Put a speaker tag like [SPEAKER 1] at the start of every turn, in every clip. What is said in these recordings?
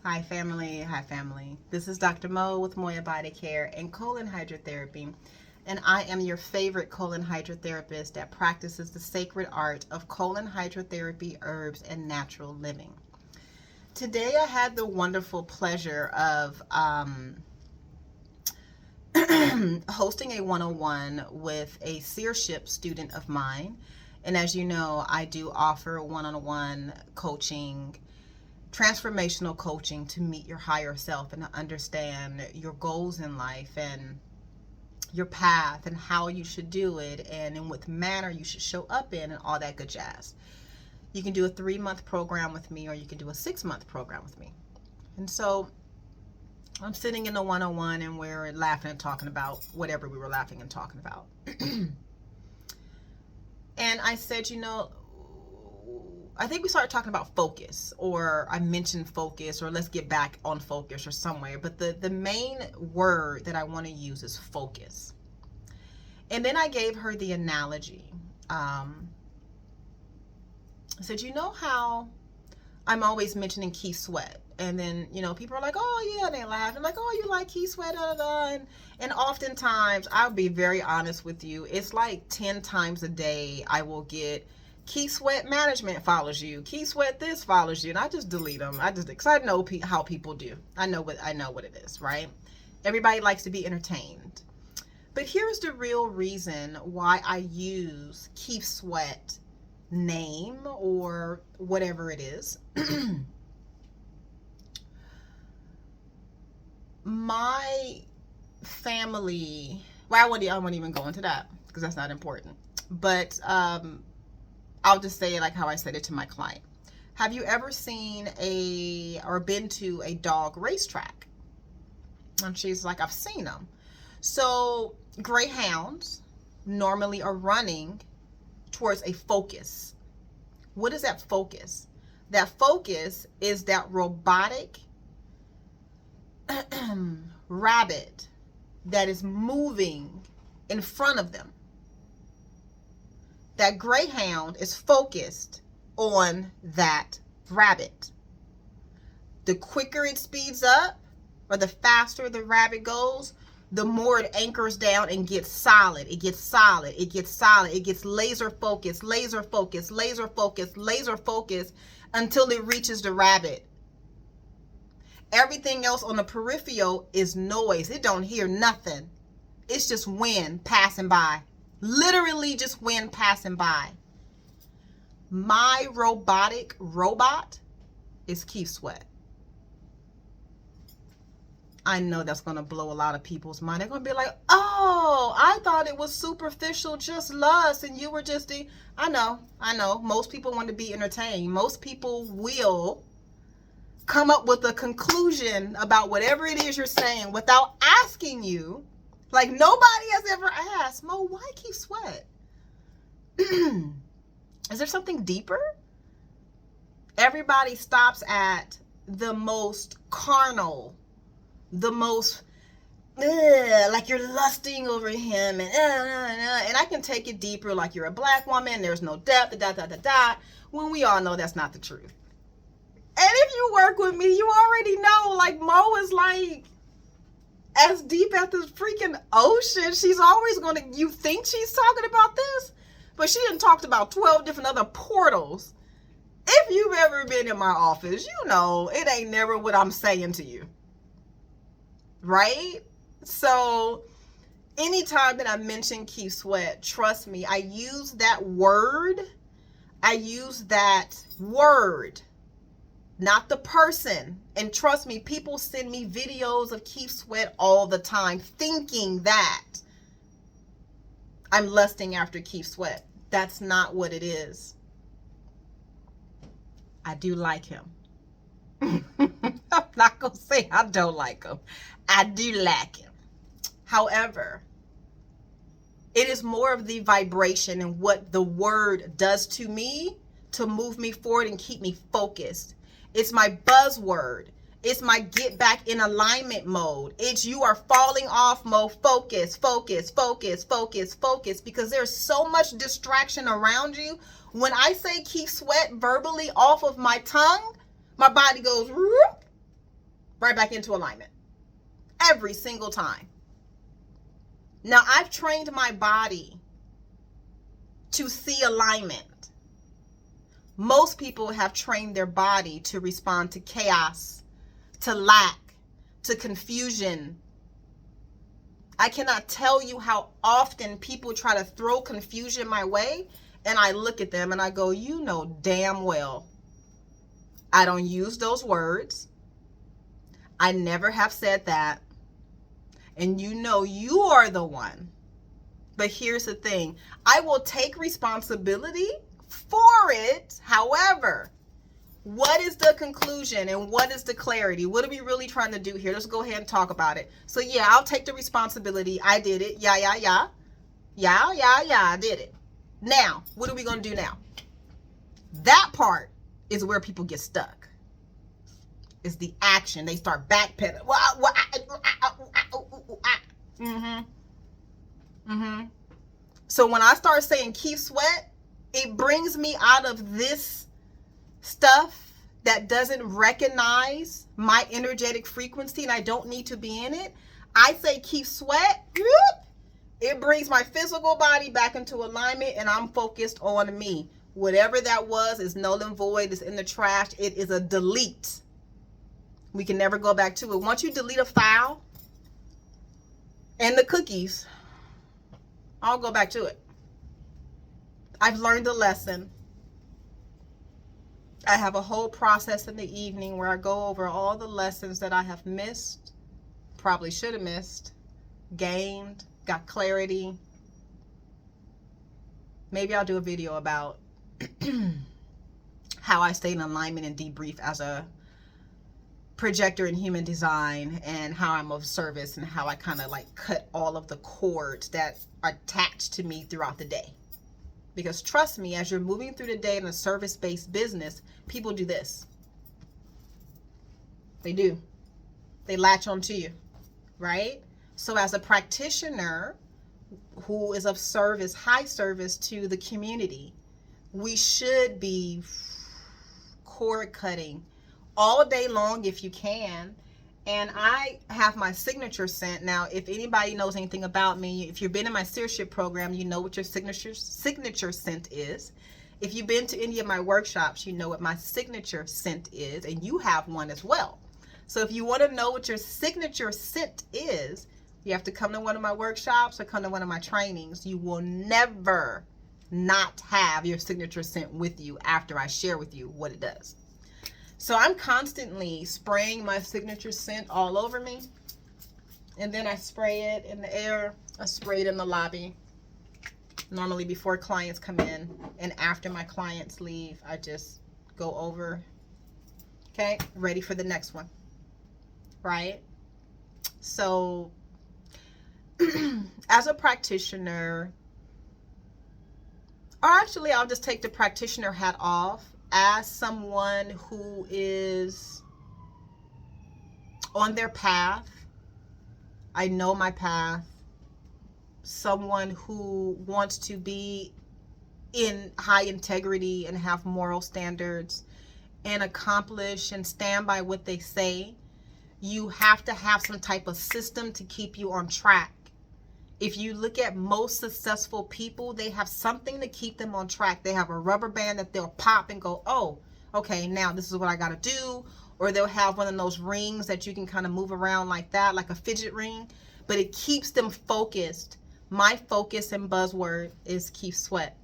[SPEAKER 1] Hi family, hi family. This is Dr. Mo with Moya Body Care and Colon Hydrotherapy. And I am your favorite colon hydrotherapist that practices the sacred art of colon hydrotherapy, herbs, and natural living. Today I had the wonderful pleasure of hosting a one-on-one with a seership student of mine. And as you know, I do offer one-on-one coaching, transformational coaching to meet your higher self and to understand your goals in life and your path and how you should do it and in what manner you should show up in and all that good jazz. You can do a 3-month program with me or you can do a 6-month program with me. And so I'm sitting in the one-on-one and we're laughing and talking about whatever we were laughing and talking about. And I said, I think we started talking about focus, or I mentioned focus, or let's get back on focus or somewhere. But the main word that I want to use is focus. And then I gave her the analogy. I said, you know how I'm always mentioning Keith Sweat. And then, people are like, oh, yeah, and they laugh. And like, oh, you like Keith Sweat, da, da, da. And oftentimes, I'll be very honest with you, it's like 10 times a day I will get, Keith Sweat Management follows you. Keith Sweat this follows you. And I just delete them. Because I know how people do. I know what it is, right? Everybody likes to be entertained. But here's the real reason why I use Keith Sweat name or whatever it is. My family, well, I won't even go into that because that's not important. But I'll just say it like how I said it to my client. Have you ever seen or been to a dog racetrack? And she's like, I've seen them. So greyhounds normally are running towards a focus. What is that focus? That focus is that robotic rabbit that is moving in front of them. That greyhound is focused on that rabbit. The quicker it speeds up, or the faster the rabbit goes, the more it anchors down and gets solid. It gets solid. It gets solid. It gets laser focused, laser focused, laser focused, laser focused until it reaches the rabbit. Everything else on the peripheral is noise. It don't hear nothing. It's just wind passing by. Literally just wind passing by. My robotic robot is Keith Sweat. I know that's going to blow a lot of people's mind. They're going to be like, oh, I thought it was superficial, just lust, and you were just I know. Most people want to be entertained. Most people will come up with a conclusion about whatever it is you're saying without asking you. Like, nobody has ever asked, Mo, why Keith Sweat? Is there something deeper? Everybody stops at the most carnal, the most, like you're lusting over him, and I can take it deeper, like you're a black woman, there's no depth, when we all know that's not the truth. And if you work with me, you already know, like, Mo is like as deep at the freaking ocean. She's always you think she's talking about this, but she done talked about 12 different other portals. If you've ever been in my office, you know it ain't never what I'm saying to you. Right? So anytime that I mention Keith Sweat, trust me, I use that word, not the person. And trust me, people send me videos of Keith Sweat all the time thinking that I'm lusting after Keith Sweat. That's not what it is. I do like him. I'm not going to say I don't like him. I do like him. However, it is more of the vibration and what the word does to me to move me forward and keep me focused. It's my buzzword. It's my get back in alignment mode. It's you are falling off mode. Focus, focus, focus, focus, focus. Because there's so much distraction around you. When I say Keith Sweat verbally off of my tongue, my body goes, whoop. right back into alignment. Every single time. Now, I've trained my body to see alignment. Most people have trained their body to respond to chaos, to lack, to confusion. I cannot tell you how often people try to throw confusion my way, and I look at them and I go, you know damn well I don't use those words. I never have said that. And you know you are the one. But here's the thing. I will take responsibility for it. However, what is the conclusion and what is the clarity? What are we really trying to do here? Let's go ahead and talk about it. So yeah, I'll take the responsibility. I did it. Yeah, I did it. Now, what are we going to do now? That part is where people get stuck. It's the action. They start backpedaling. So when I start saying keep sweat, it brings me out of this stuff that doesn't recognize my energetic frequency and I don't need to be in it. I say keep sweat. It brings my physical body back into alignment and I'm focused on me. Whatever that was is null and void. It's in the trash. It is a delete. We can never go back to it. Once you delete a file and the cookies, I'll go back to it. I've learned a lesson. I have a whole process in the evening where I go over all the lessons that I have missed, probably should have missed, gained, got clarity. Maybe I'll do a video about how I stay in alignment and debrief as a projector in human design and how I'm of service and how I kind of like cut all of the cords that are attached to me throughout the day. Because trust me, as you're moving through the day in a service-based business, people do this. They do. They latch onto you, right? So as a practitioner who is of service, high service to the community, we should be cord cutting all day long if you can. And I have my signature scent. Now, if anybody knows anything about me, if you've been in my seership program, you know what your signature scent is. If you've been to any of my workshops, you know what my signature scent is, and you have one as well. So if you want to know what your signature scent is, you have to come to one of my workshops or come to one of my trainings. You will never not have your signature scent with you after I share with you what it does. So I'm constantly spraying my signature scent all over me. And then I spray it in the air. I spray it in the lobby. Normally before clients come in. And after my clients leave, I just go over. Okay, ready for the next one. Right? So as a practitioner, or actually I'll just take the practitioner hat off. As someone who is on their path, I know my path, someone who wants to be in high integrity and have moral standards and accomplish and stand by what they say, you have to have some type of system to keep you on track. If you look at most successful people, they have something to keep them on track. They have a rubber band that they'll pop and go, oh, okay, now this is what I got to do. Or they'll have one of those rings that you can kind of move around like that, like a fidget ring. But it keeps them focused. My focus and buzzword is keep sweat.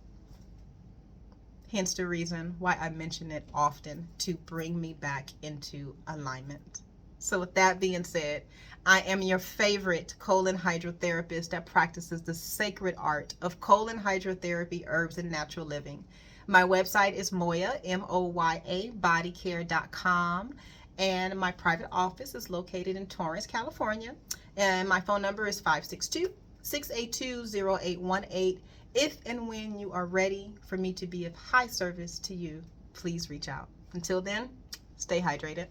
[SPEAKER 1] Hence the reason why I mention it often, to bring me back into alignment. So with that being said, I am your favorite colon hydrotherapist that practices the sacred art of colon hydrotherapy, herbs, and natural living. My website is Moya, M-O-Y-A, bodycare.com. And my private office is located in Torrance, California. And my phone number is 562-682-0818. If and when you are ready for me to be of high service to you, please reach out. Until then, stay hydrated.